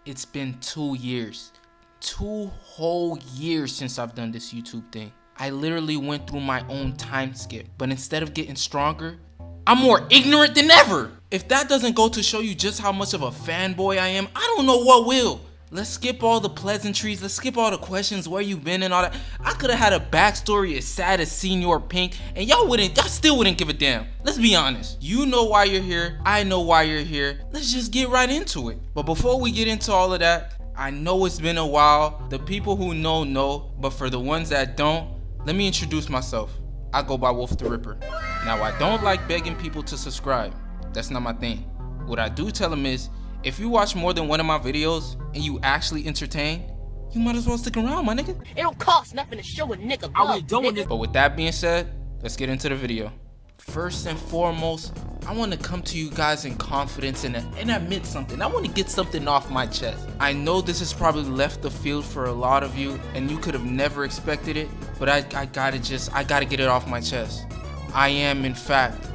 It's been 2 years. 2 whole years since I've done this YouTube thing. I literally went through my own time skip, but instead of getting stronger, I'm more ignorant than ever. If that doesn't go to show you just how much of a fanboy I am, I don't know what will. Let's skip all the pleasantries, let's skip all the questions, where you been and all that. I could have had a backstory as sad as Senior Pink, and y'all still wouldn't give a damn. Let's be honest. You know why you're here, I know why you're here. Let's just get right into it. But before we get into all of that, I know it's been a while. The people who know, but for the ones that don't, let me introduce myself. I go by Wolf the Ripper. Now, I don't like begging people to subscribe. That's not my thing. What I do tell them is, if you watch more than one of my videos and you actually entertain, you might as well stick around, my nigga. It don't cost nothing to show a nigga love, But with that being said, let's get into the video. First and foremost, I want to come to you guys in confidence and admit something. I want to get something off my chest. I know this is probably left the field for a lot of you and you could have never expected it, but I gotta get it off my chest. I am, in fact,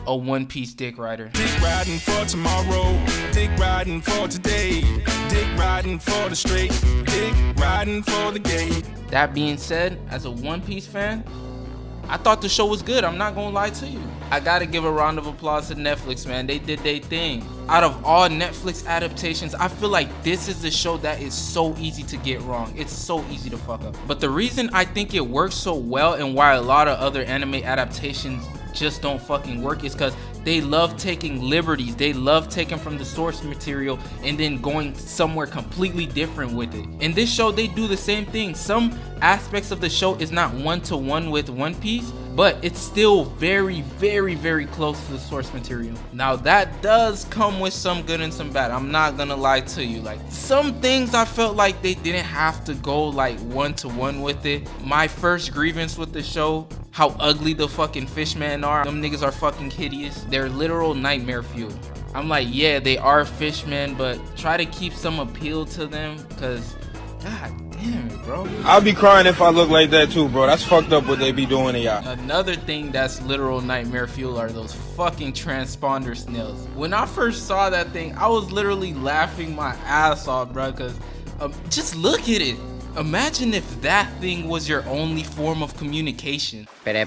a One Piece dick rider. Dick riding for tomorrow, dick riding for today, dick riding for the straight, dick riding for the gay. That being said, as a One Piece fan, I thought the show was good. I'm not gonna lie to you. I gotta give a round of applause to Netflix, man. They did their thing. Out of all Netflix adaptations, I feel like this is the show that is so easy to get wrong. It's so easy to fuck up. But the reason I think it works so well and why a lot of other anime adaptations just don't fucking work is because they love taking liberties. They love taking from the source material and then going somewhere completely different with it. In this show, they do the same thing. Some aspects of the show is not one-to-one with One Piece, but it's still very, very, very close to the source material. Now, that does come with some good and some bad. I'm not gonna lie to you. Like, some things I felt like they didn't have to go like one-to-one with it. My first grievance with the show, how ugly the fucking fishmen are. Them niggas are fucking hideous. They're literal nightmare fuel. I'm like, yeah, they are fishmen, but try to keep some appeal to them, because god damn it, bro. I'll be crying if I look like that too, bro. That's fucked up what they be doing to y'all. Another thing that's literal nightmare fuel are those fucking transponder snails. When I first saw that thing, I was literally laughing my ass off, bro, because just look at it. Imagine if that thing was your only form of communication. Gotcha.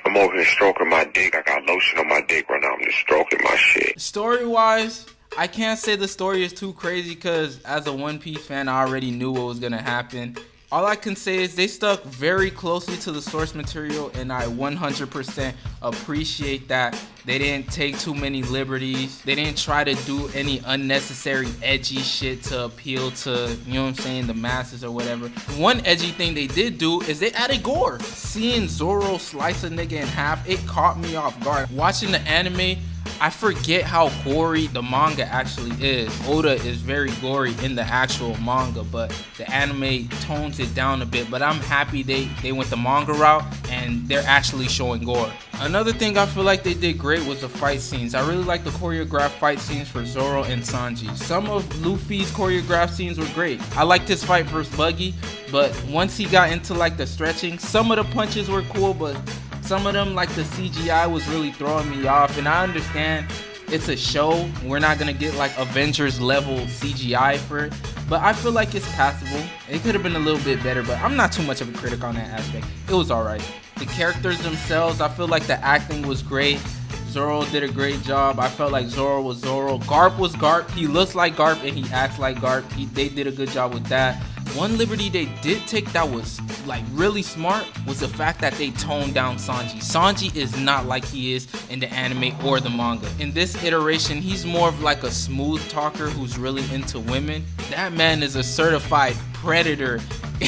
I'm over here stroking my dick. I got lotion on my dick right now. I'm just stroking my shit. Story-wise, I can't say the story is too crazy because as a One Piece fan, I already knew what was gonna happen. All I can say is they stuck very closely to the source material, and I 100% appreciate that. They didn't take too many liberties. They didn't try to do any unnecessary edgy shit to appeal to, you know what I'm saying, the masses or whatever. One edgy thing they did do is they added gore. Seeing Zoro slice a nigga in half, it caught me off guard. Watching the anime, I forget how gory the manga actually is. Oda is very gory in the actual manga, but the anime tones it down a bit. But I'm happy they went the manga route and they're actually showing gore. Another thing I feel like they did great was the fight scenes. I really like the choreographed fight scenes for Zoro and Sanji. Some of Luffy's choreographed scenes were great. I liked his fight versus Buggy, but once he got into like the stretching, some of the punches were cool, but some of them, like the CGI, was really throwing me off. And I understand it's a show. We're not gonna get like Avengers level CGI for it, but I feel like it's passable. It could have been a little bit better, but I'm not too much of a critic on that aspect. It was alright. The characters themselves, I feel like the acting was great. Zoro did a great job. I felt like Zoro was Zoro. Garp was Garp. He looks like Garp and he acts like Garp. They did a good job with that. One liberty they did take that was like really smart was the fact that they toned down Sanji. Sanji is not like he is in the anime or the manga. In this iteration, he's more of like a smooth talker who's really into women. That man is a certified predator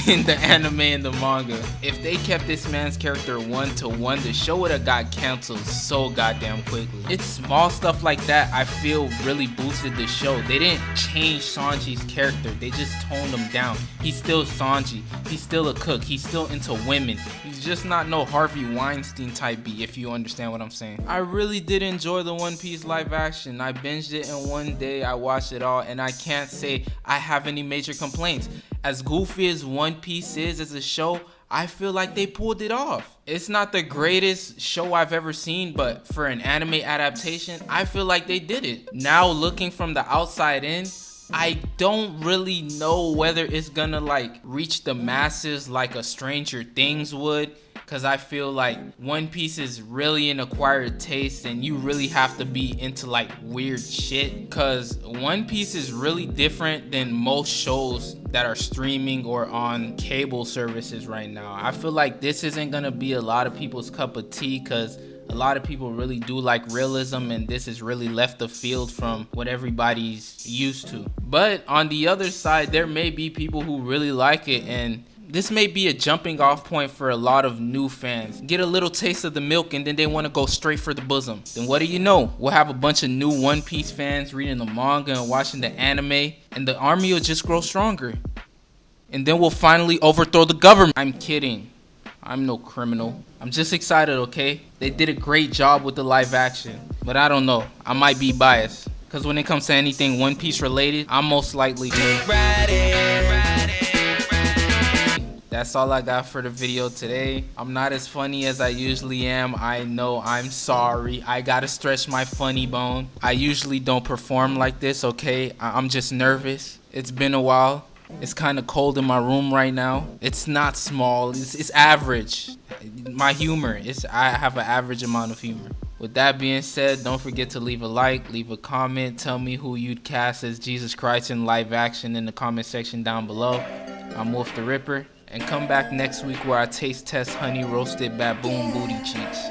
in the anime and the manga. If they kept this man's character one-to-one, the show would have got canceled so goddamn quickly. It's small stuff like that I feel really boosted the show. They didn't change Sanji's character, they just toned him down. He's still Sanji, he's still a cook, he's still into women. He's just not no Harvey Weinstein type B, if you understand what I'm saying. I really did enjoy the One Piece live action. I binged it in one day, I watched it all, and I can't say I have any major complaints. As goofy as One Piece is as a show, I feel like they pulled it off. It's not the greatest show I've ever seen, but for an anime adaptation, I feel like they did it. Now looking from the outside in, I don't really know whether it's gonna like reach the masses like a Stranger Things would, because I feel like One Piece is really an acquired taste and you really have to be into like weird shit, because One Piece is really different than most shows that are streaming or on cable services right now. I feel like this isn't gonna be a lot of people's cup of tea, because a lot of people really do like realism, and this is really left the field from what everybody's used to. But on the other side, there may be people who really like it, and this may be a jumping off point for a lot of new fans. Get a little taste of the milk and then they want to go straight for the bosom. Then what do you know? We'll have a bunch of new One Piece fans reading the manga and watching the anime, and the army will just grow stronger. And then we'll finally overthrow the government. I'm kidding. I'm no criminal. I'm just excited, okay? They did a great job with the live action. But I don't know. I might be biased. Because when it comes to anything One Piece related, I'm most likely That's all I got for the video today. I'm not as funny as I usually am. I know, I'm sorry. I gotta stretch my funny bone. I usually don't perform like this, okay? I'm just nervous. It's been a while. It's kind of cold in my room right now. It's not small, it's average. My humor, I have an average amount of humor. With that being said, don't forget to leave a like, leave a comment, tell me who you'd cast as Jesus Christ in live action in the comment section down below. I'm Wolf the Ripper, and come back next week where I taste test honey roasted baboon booty cheeks.